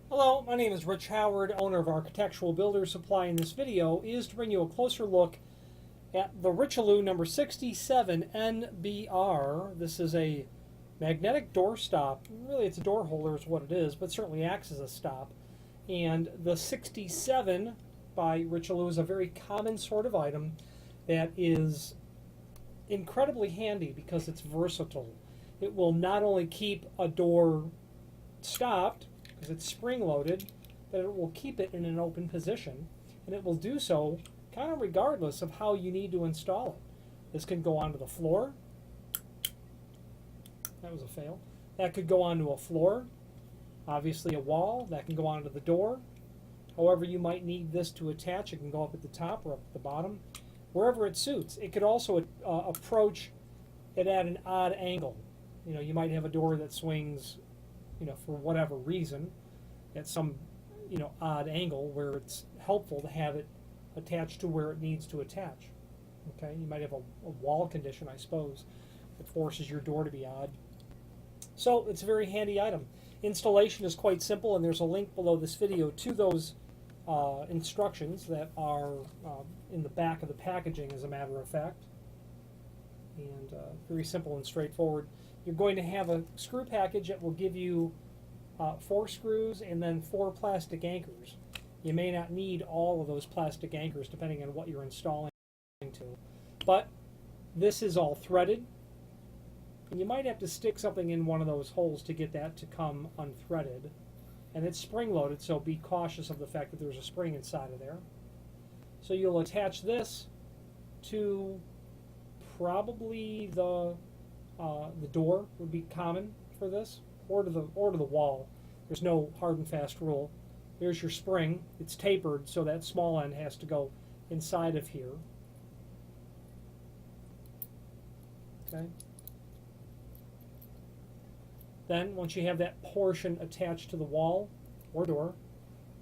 Hello, my name is Rich Howard, owner of Architectural Builders Supply. In this video is to bring you a closer look at the Richelieu number 67 NBR. This is a magnetic door stop. Really, it's a door holder is what it is, but certainly acts as a stop. And the 67 by Richelieu is a very common sort of item that is incredibly handy because it's versatile. It will not only keep a door stopped, because it's spring-loaded, but it will keep it in an open position, and it will do so kind of regardless of how you need to install it. This can go onto the floor. That was a fail. That could go onto a floor, obviously a wall. That can go onto the door. However you might need this to attach, it can go up at the top or up at the bottom, wherever it suits. It could also approach it at an odd angle. You know, you might have a door that swings, for whatever reason, at some, odd angle where it's helpful to have it attached to where it needs to attach. Okay, you might have a wall condition, I suppose, that forces your door to be odd. So it's a very handy item. Installation is quite simple, and there's a link below this video to those instructions that are in the back of the packaging, as a matter of fact. And very simple and straightforward. You're going to have a screw package that will give you 4 screws and then 4 plastic anchors. You may not need all of those plastic anchors depending on what you're installing to. But this is all threaded, and you might have to stick something in one of those holes to get that to come unthreaded. And it's spring loaded, so be cautious of the fact that there's a spring inside of there. So you'll attach this to probably the door would be common for this, or to the wall. There's no hard and fast rule. There's your spring. It's tapered, so that small end has to go inside of here. Okay. Then, once you have that portion attached to the wall or door,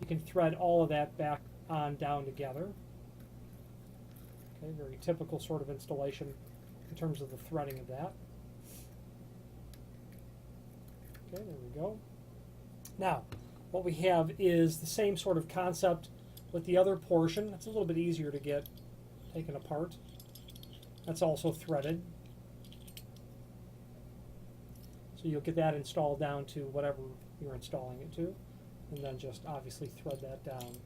you can thread all of that back on down together. Okay, very typical sort of installation in terms of the threading of that. Okay, there we go. Now, what we have is the same sort of concept with the other portion. It's a little bit easier to get taken apart. That's also threaded. So you'll get that installed down to whatever you're installing it to, and then just obviously thread that down.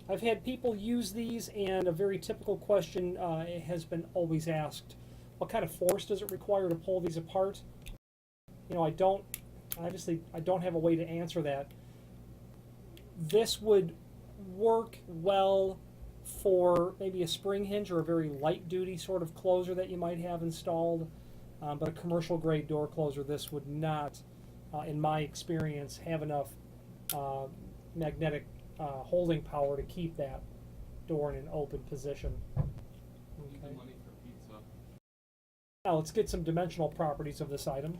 I've had people use these, and a very typical question has been always asked: what kind of force does it require to pull these apart? I don't have a way to answer that. This would work well for maybe a spring hinge or a very light duty sort of closer that you might have installed, but a commercial grade door closer, this would not, in my experience, have enough magnetic holding power to keep that door in an open position. Okay. Money for pizza. Now let's get some dimensional properties of this item.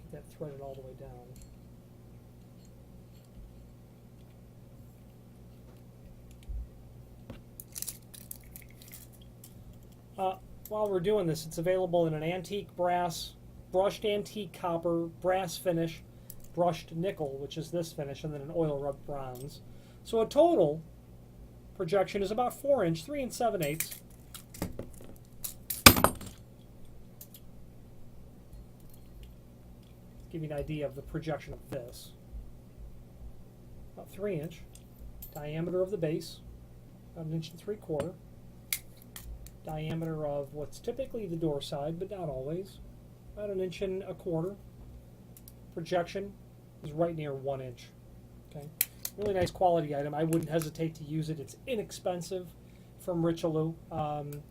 Get that threaded all the way down. While we're doing this, it's available in an antique brass, brushed antique copper, brass finish, brushed nickel, which is this finish, and then an oil rubbed bronze. So a total projection is about 4 inch, 3 7/8. Give you an idea of the projection of this. About 3 inch. Diameter of the base, about 1 3/4 inches. Diameter of what's typically the door side, but not always, about 1 1/4 inches. Projection is right near 1 inch. Okay, really nice quality item. I wouldn't hesitate to use it. It's inexpensive from Richelieu, and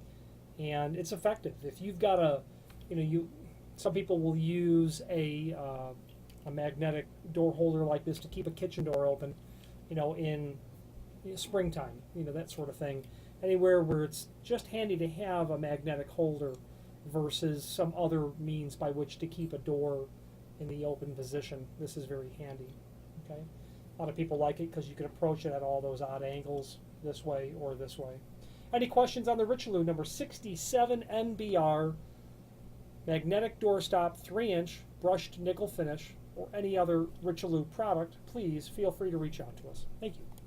it's effective. If you've got some people will use a magnetic door holder like this to keep a kitchen door open, in springtime, that sort of thing. Anywhere where it's just handy to have a magnetic holder versus some other means by which to keep a door in the open position, this is very handy. Okay, a lot of people like it because you can approach it at all those odd angles, this way or this way. Any questions on the Richelieu number 67 NBR? magnetic doorstop 3-inch brushed nickel finish, or any other Richelieu product, please feel free to reach out to us. Thank you.